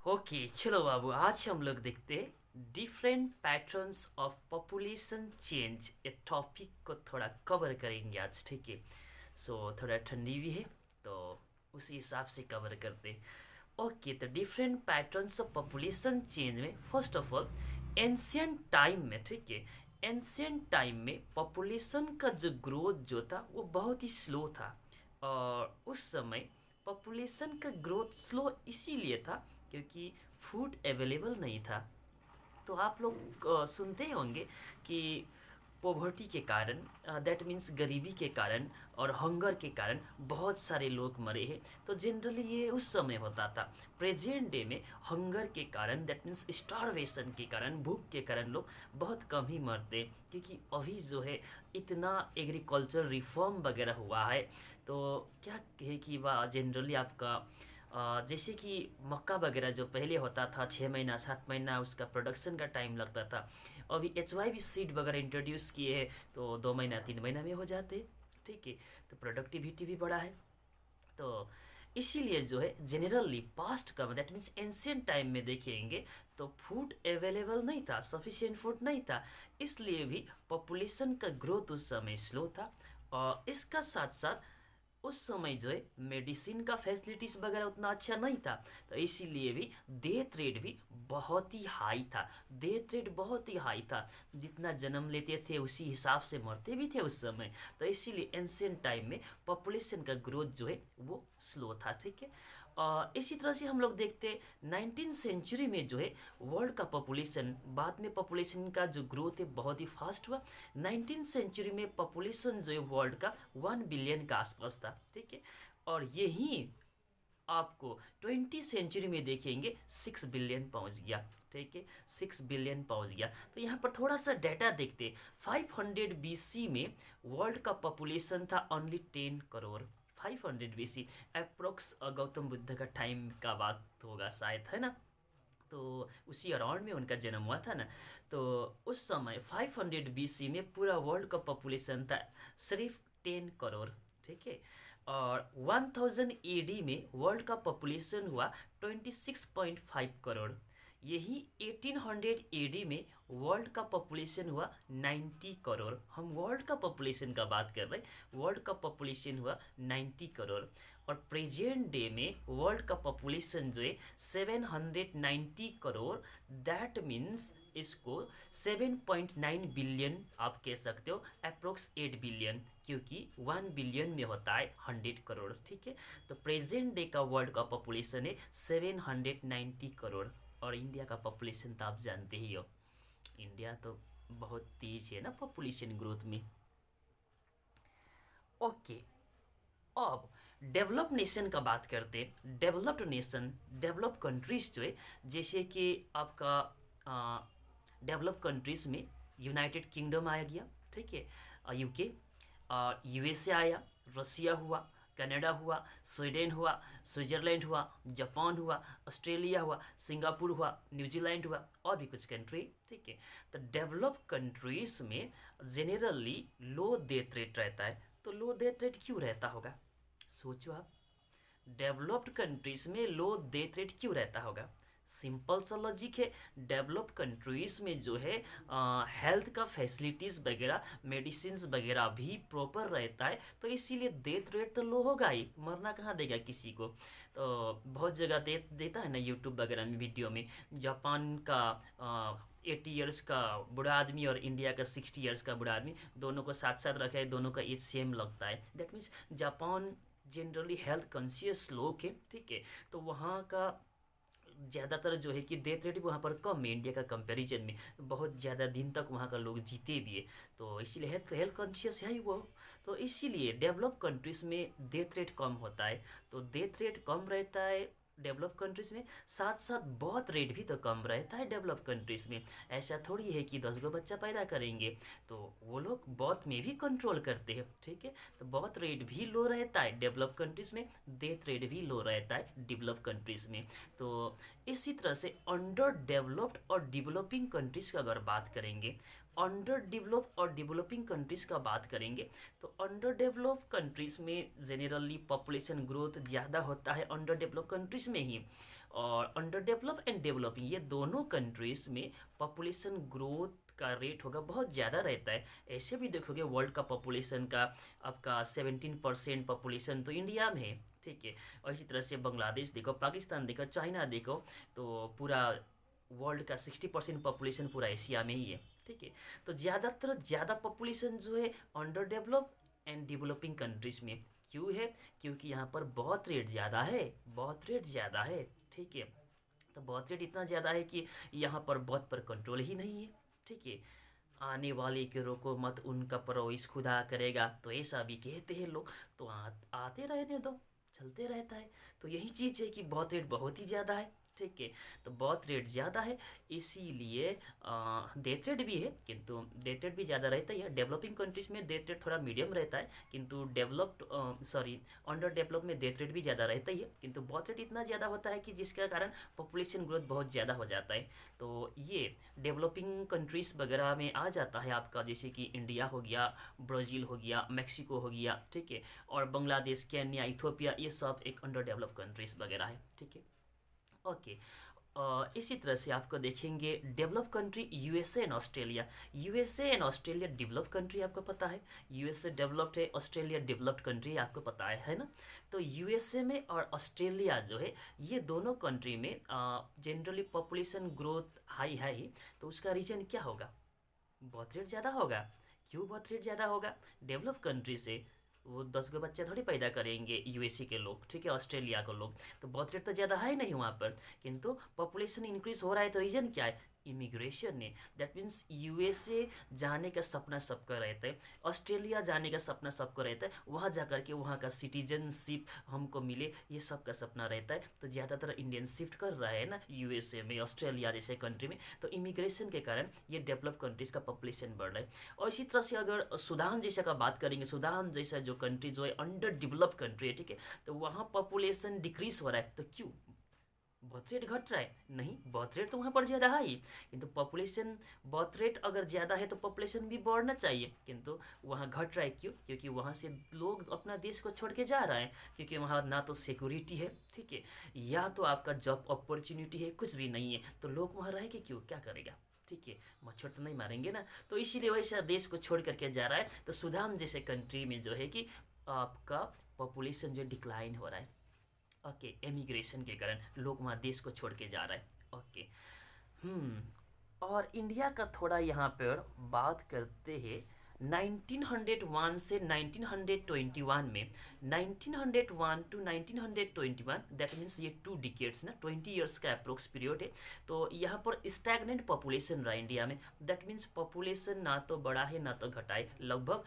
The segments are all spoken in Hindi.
ओके चलो बाबू, आज हम लोग देखते different patterns of population change. ये टॉपिक को थोड़ा कवर करेंगे आज, ठीक है। सो थोड़ा ठंडी भी है तो उसी हिसाब से कवर करते। ओके, तो different patterns of population change में first of all ancient time में, ठीक है, एंशियंट टाइम में पॉपुलेशन का जो ग्रोथ जो था वो बहुत ही स्लो था। और उस समय पॉपुलेशन का ग्रोथ स्लो इसीलिए था क्योंकि फूड अवेलेबल नहीं था। तो आप लोग सुनते होंगे कि पोवर्टी के कारण, दैट मीन्स गरीबी के कारण और हंगर के कारण बहुत सारे लोग मरे हैं। तो जनरली ये उस समय होता था। प्रेजेंट डे में हंगर के कारण, दैट मीन्स स्टारवेशन के कारण, भूख के कारण लोग बहुत कम ही मरते, क्योंकि अभी जो है इतना एग्रीकल्चर रिफॉर्म वगैरह हुआ है। तो क्या है कि वह जनरली आपका जैसे कि मक्का वगैरह जो पहले होता था 6 महीना 7 महीना उसका प्रोडक्शन का टाइम लगता था, अभी HYV सीड वगैरह इंट्रोड्यूस किए हैं तो 2 महीना 3 महीना में हो जाते, ठीक है। तो प्रोडक्टिविटी भी बढ़ा है। तो इसीलिए जो है जनरली पास्ट का, दैट मीन्स एंशियंट टाइम में देखेंगे तो फूड अवेलेबल नहीं था, सफिशिएंट फूड नहीं था, इसलिए भी पॉपुलेशन का ग्रोथ उस समय स्लो था। और इसका साथ साथ उस समय जो है मेडिसिन का फैसिलिटीज़ वगैरह उतना अच्छा नहीं था, तो इसीलिए भी डेथ रेट भी बहुत ही हाई था। डेथ रेट बहुत ही हाई था, जितना जन्म लेते थे उसी हिसाब से मरते भी थे उस समय। तो इसीलिए एंशियंट टाइम में पॉपुलेशन का ग्रोथ जो है वो स्लो था, ठीक है। इसी तरह से हम लोग देखते 19 सेंचुरी में जो है वर्ल्ड का पॉपुलेशन, बाद में पॉपुलेशन का जो ग्रोथ है बहुत ही फास्ट हुआ। 19 सेंचुरी में पॉपुलेशन जो है वर्ल्ड का 1 बिलियन का आसपास था, ठीक है। और यही आपको 20 सेंचुरी में देखेंगे 6 बिलियन पहुंच गया, ठीक है, 6 बिलियन पहुंच गया। तो यहाँ पर थोड़ा सा डाटा देखते। 500 BC में वर्ल्ड का पॉपुलेशन था only 10 crore. 500 BC approx Gautam Buddha का टाइम का बात होगा शायद, है ना। तो उसी अराउंड में उनका जन्म हुआ था ना। तो उस समय 500 BC में पूरा वर्ल्ड का पॉपुलेशन था सिर्फ 10 करोड़, ठीक है। और 1000 AD में वर्ल्ड का पॉपुलेशन हुआ 26.5 करोड़। यही 1800 AD में वर्ल्ड का पॉपुलेशन हुआ 90 करोड़। हम वर्ल्ड का पॉपुलेशन का बात कर रहे हैं, वर्ल्ड का पॉपुलेशन हुआ 90 करोड़। और प्रेजेंट डे में वर्ल्ड का पॉपुलेशन जो है 790 करोड़। दैट मीन्स इसको 7.9 बिलियन आप कह सकते हो, अप्रोक्स 8 बिलियन, क्योंकि 1 बिलियन में होता है 100 करोड़, ठीक है। तो प्रेजेंट डे का वर्ल्ड का पॉपुलेशन है 790 करोड़। और इंडिया का पॉपुलेशन तो आप जानते ही हो, इंडिया तो बहुत तेज है ना पॉपुलेशन ग्रोथ में। ओके, अब डेवलप नेशन का बात करते हैं। डेवलप्ड नेशन, डेवलप कंट्रीज जो है, जैसे कि आपका डेवलप कंट्रीज में यूनाइटेड किंगडम आया गया, ठीक है, UK, USA आया, रसिया हुआ, कनाडा हुआ, स्वीडन हुआ, स्विट्जरलैंड हुआ, जापान हुआ, ऑस्ट्रेलिया हुआ, सिंगापुर हुआ, न्यूजीलैंड हुआ, और भी कुछ कंट्री, ठीक है। तो डेवलप कंट्रीज में जेनरली लो डेथ रेट रहता है। तो लो डेथ रेट क्यों रहता होगा, सोचो आप। डेवलप्ड कंट्रीज में लो डेथ रेट क्यों रहता होगा? सिंपल सा लॉजिक है। डेवलप्ड कंट्रीज में जो है हेल्थ का फैसिलिटीज़ वगैरह, मेडिसिन वगैरह भी प्रॉपर रहता है, तो इसीलिए डेथ रेट तो लो होगा ही, मरना कहाँ देगा किसी को। तो बहुत जगह देता है ना यूट्यूब वगैरह में वीडियो में, जापान का 80 ईयर्स का बूढ़ा आदमी और इंडिया का 60 ईयर्स का बूढ़ा आदमी, दोनों को साथ साथ रखा है, दोनों का एज सेम लगता है। That means Japan generally health conscious लोग है, ठीक है। तो वहाँ का ज़्यादातर जो है कि डेथ रेट भी वहाँ पर कम है इंडिया का कंपैरिजन में, बहुत ज़्यादा दिन तक वहाँ का लोग जीते भी है। तो इसीलिए हेल्थ कॉन्शियस है ही वो। तो इसीलिए डेवलप कंट्रीज़ में डेथ रेट कम होता है। तो डेथ रेट कम रहता है डेवलप कंट्रीज़ में, साथ साथ बर्थ रेट भी तो कम रहता है डेवलप कंट्रीज़ में। ऐसा थोड़ी है कि 10 गो बच्चा पैदा करेंगे, तो वो लोग बर्थ में भी कंट्रोल करते हैं, ठीक है। तो बर्थ रेट भी लो रहता है डेवलप कंट्रीज़ में, डेथ रेट भी लो रहता है डेवलप कंट्रीज़ में। तो इसी तरह से अंडर डेवलप्ड और डेवलपिंग कंट्रीज़ का अगर बात करेंगे, अंडर डेवलप और डेवलपिंग कंट्रीज़ का बात करेंगे, तो अंडर डेवलप कंट्रीज़ में जनरली पॉपुलेशन ग्रोथ ज़्यादा होता है अंडर डेवलप कंट्रीज़ में ही। और अंडर डेवलप एंड डेवलपिंग ये दोनों कंट्रीज़ में पॉपुलेशन ग्रोथ का रेट होगा बहुत ज़्यादा रहता है। ऐसे भी देखोगे वर्ल्ड का पॉपुलेशन का आपका 17% पॉपुलेशन तो इंडिया में है, ठीक है। और इसी तरह से बांग्लादेश देखो, पाकिस्तान देखो, चाइना देखो, तो पूरा वर्ल्ड का 60% पॉपुलेशन पूरा एशिया में ही है, ठीक है। तो ज़्यादा पॉपुलेशन जो है under develop and developing countries में क्यों है? क्योंकि यहाँ पर बहुत रेट ज़्यादा है, बहुत रेट ज़्यादा है, ठीक है। तो बहुत रेट इतना ज़्यादा है कि यहाँ पर बहुत पर कंट्रोल ही नहीं है, ठीक है। आने वाले के रोको मत, उनका परवरिश खुदा करेगा, तो ऐसा भी कहते हैं लोग। तो आते रहने दो, चलते रहता है। तो यही चीज़ है कि बहुत रेट बहुत ही ज़्यादा है, ठीक है। तो बहुत रेट ज़्यादा है, इसीलिए डेथ रेट भी है, किंतु डेथ रेट भी ज़्यादा रहता है। डेवलपिंग कंट्रीज़ में डेथ रेट थोड़ा मीडियम रहता है, किंतु अंडर डेवलप में डेथ रेट भी ज़्यादा रहता ही है, किंतु बहुत रेट इतना ज़्यादा होता है कि जिसके कारण पॉपुलेशन ग्रोथ बहुत ज़्यादा हो जाता है। तो ये डेवलपिंग कंट्रीज़ वगैरह में आ जाता है आपका, जैसे कि इंडिया हो गया, ब्राज़ील हो गया, मैक्सिको हो गया, ठीक है। और बांग्लादेश, केन्या, इथोपिया, ये सब एक अंडर डेवलप कंट्रीज़ वगैरह है, ठीक है। ओके। इसी तरह से आपको देखेंगे develop country USA and Australia. USA and Australia develop country आपको पता है, यूएसए डेवलप्ड है, ऑस्ट्रेलिया डेवलप्ड कंट्री है, आपको पता है ना। तो यूएसए में और ऑस्ट्रेलिया जो है, ये दोनों कंट्री में जनरली पॉपुलेशन ग्रोथ हाई है ही। तो उसका रीजन क्या होगा? बहुत रेट ज़्यादा होगा। क्यों बहुत रेट ज़्यादा होगा? डेवलप कंट्री से वो 10 गो बच्चे थोड़ी पैदा करेंगे यूएसए के लोग, ठीक है, ऑस्ट्रेलिया के लोग। तो बर्थ रेट तो ज़्यादा है नहीं वहाँ पर, किंतु पॉपुलेशन इंक्रीज हो रहा है। तो रीज़न क्या है? इमिग्रेशन ने। दैट मीन्स यूएसए जाने का सपना सबका रहता है, ऑस्ट्रेलिया जाने का सपना सबको रहता है, वहाँ जा कर के वहाँ का सिटीजनशिप हमको मिले, ये सबका सपना रहता है। तो ज़्यादातर इंडियन शिफ्ट कर रहा है ना यूएसए में, ऑस्ट्रेलिया जैसे कंट्री में। तो इमिग्रेशन के कारण ये डेवलप कंट्रीज़ का पॉपुलेशन बढ़ रहा है। और इसी तरह से अगर सूडान जैसा का बात करेंगे, सूडान जैसा जो कंट्री जो है अंडर डेवलप कंट्री है, ठीक है, तो वहाँ पॉपुलेशन डिक्रीज हो रहा है। तो क्यों? बर्थ रेट घट रहा है? नहीं, बर्थ रेट तो वहाँ पर ज़्यादा है ही, किंतु पॉपुलेशन, बर्थ रेट अगर ज़्यादा है तो पॉपुलेशन भी बढ़ना चाहिए, किंतु वहाँ घट रहा है। क्यों? क्योंकि वहाँ से लोग अपना देश को छोड़ के जा रहे हैं, क्योंकि वहाँ ना तो सिक्योरिटी है, ठीक है, या तो आपका जॉब अपॉर्चुनिटी है, कुछ भी नहीं है। तो लोग वहाँ रह के क्यों, क्या करेगा, ठीक है, मच्छर तो नहीं मारेंगे ना। तो इसीलिए वैसा देश को छोड़ करके जा रहा है। तो सूडान जैसे कंट्री में जो है कि आपका पॉपुलेशन जो डिक्लाइन हो रहा है, ओके, एमिग्रेशन के कारण लोग वहाँ देश को छोड़ के जा रहा है, ओके। और इंडिया का थोड़ा यहाँ पर बात करते हैं। 1901 से 1921 में, 1901 टू 1921, दैट मीन्स ये 2 डिकेड्स ना, 20 ईयर्स का अप्रोक्स पीरियड है। तो यहाँ पर स्टैगनेंट पॉपुलेशन रहा इंडिया में। दैट मीन्स पॉपुलेशन ना तो बढ़ा है ना तो घटा है, लगभग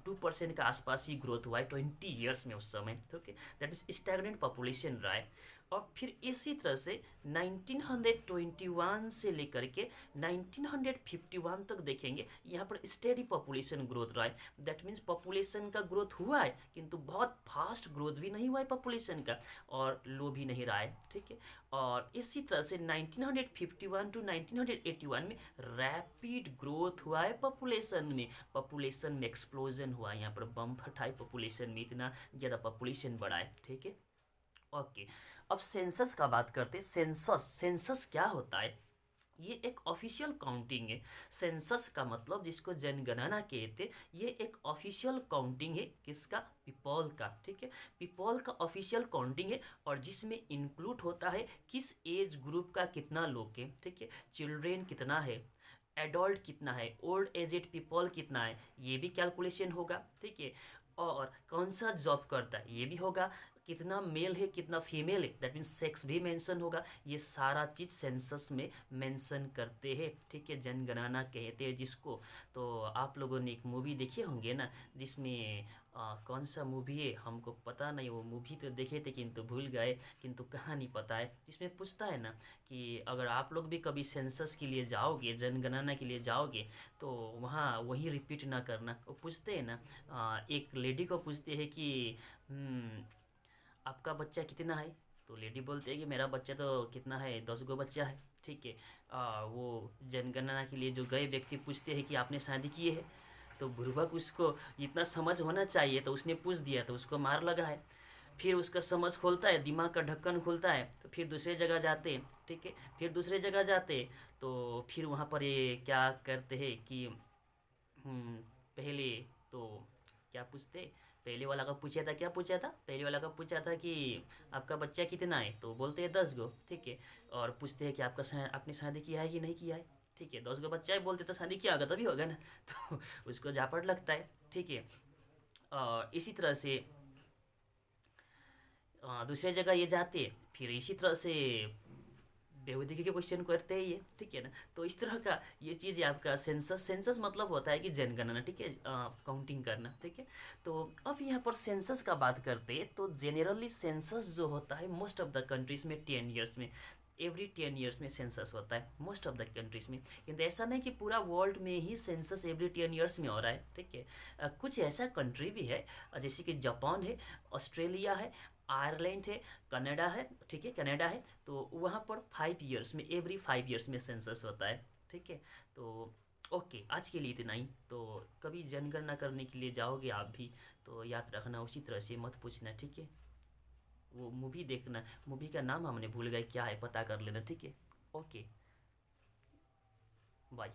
2% का आसपास ही ग्रोथ हुआ है 20 ईयर्स में उस समय, okay. That means stagnant population रहा है। और फिर इसी तरह से 1921 से लेकर के 1951 तक देखेंगे, यहाँ पर स्टेडी पॉपुलेशन ग्रोथ रहा है। दैट मीन्स पॉपुलेशन का ग्रोथ हुआ है, किंतु बहुत फास्ट ग्रोथ भी नहीं हुआ है पॉपुलेशन का, और लो भी नहीं रहा है, ठीक है। और इसी तरह से 1951 टू 1981 में रैपिड ग्रोथ हुआ है पॉपुलेशन में। पॉपुलेशन में एक्सप्लोजन हुआ है, यहाँ पर बम फटा है पॉपुलेशन में, इतना ज़्यादा पॉपुलेशन बढ़ा है, ठीक है, ओके। अब सेंसस का बात करते हैं। सेंसस क्या होता है? ये एक ऑफिशियल काउंटिंग है। सेंसस का मतलब जिसको जनगणना कहते हैं, ये एक ऑफिशियल काउंटिंग है। किसका? पीपल का, ठीक है। पीपल का ऑफिशियल काउंटिंग है, और जिसमें इंक्लूड होता है किस एज ग्रुप का कितना लोग है, ठीक है, चिल्ड्रेन कितना है, एडल्ट कितना है, ओल्ड एजेड पीपल कितना है, ये भी कैलकुलेशन होगा, ठीक है। और कौन सा जॉब करता है ये भी होगा, कितना मेल है कितना फीमेल है, दैट मीन्स सेक्स भी मेंशन होगा। ये सारा चीज़ सेंसस में मेंशन करते हैं, ठीक है, जनगणना कहते हैं जिसको। तो आप लोगों ने एक मूवी देखे होंगे ना, जिसमें कौन सा मूवी है हमको पता नहीं, वो मूवी तो देखे थे किंतु भूल गए, किंतु कहानी पता है। जिसमें पूछता है ना कि अगर आप लोग भी कभी सेंसस के लिए जाओगे, जनगणना के लिए जाओगे, तो वहाँ वही रिपीट ना करना। वो पूछते हैं ना, एक लेडी को पूछते हैं कि आपका बच्चा कितना है? तो लेडी बोलते हैं कि मेरा बच्चा तो कितना है, 10 गो बच्चा है, ठीक है। वो जनगणना के लिए जो गए व्यक्ति पूछते हैं कि आपने शादी की है? तो बुर्बक उसको इतना समझ होना चाहिए, तो उसने पूछ दिया, तो उसको मार लगा है। फिर उसका समझ खोलता है, दिमाग का ढक्कन खुलता है, तो फिर दूसरे जगह जाते, ठीक है, फिर दूसरे जगह जाते, तो फिर वहाँ पर ये क्या करते हैं कि पहले तो क्या पूछते, पहले वाला का पूछा था, क्या पूछा था, पहले वाला का पूछा था कि आपका बच्चा कितना है, तो बोलते हैं 10 गो, ठीक है। और पूछते हैं कि आपने शादी किया है कि नहीं किया है, ठीक है, 10 गो बच्चा है, बोलते तो शादी किया होगा तभी होगा ना। तो उसको झापट लगता है, ठीक है। और इसी तरह से दूसरे जगह ये जाते, फिर इसी तरह से बेहूदी के क्वेश्चन करते हैं ये, ठीक है ना। तो इस तरह का ये चीज़ है आपका सेंसस। सेंसस मतलब होता है कि जनगणना, ठीक है, काउंटिंग करना, ठीक है। तो अब यहाँ पर सेंसस का बात करते हैं, तो जेनरली सेंसस जो होता है मोस्ट ऑफ द कंट्रीज में 10 ईयर्स में, एवरी 10 ईयर्स में सेंसस होता है मोस्ट ऑफ द कंट्रीज में। किंतु ऐसा नहीं कि पूरा वर्ल्ड में ही सेंसस एवरी 10 ईयर्स में हो रहा है, ठीक है। कुछ ऐसा कंट्री भी है, जैसे कि जापान है, ऑस्ट्रेलिया है, आयरलैंड है, कनाडा है, ठीक है, कनाडा है, तो वहाँ पर 5 ईयर्स में, एवरी 5 ईयर्स में सेंसस होता है, ठीक है। तो ओके, आज के लिए इतना ही। तो कभी जनगणना करने के लिए जाओगे आप भी, तो याद रखना उसी तरह से मत पूछना, ठीक है। वो मूवी देखना, मूवी का नाम हमने भूल गए क्या है, पता कर लेना, ठीक है। Okay, bye.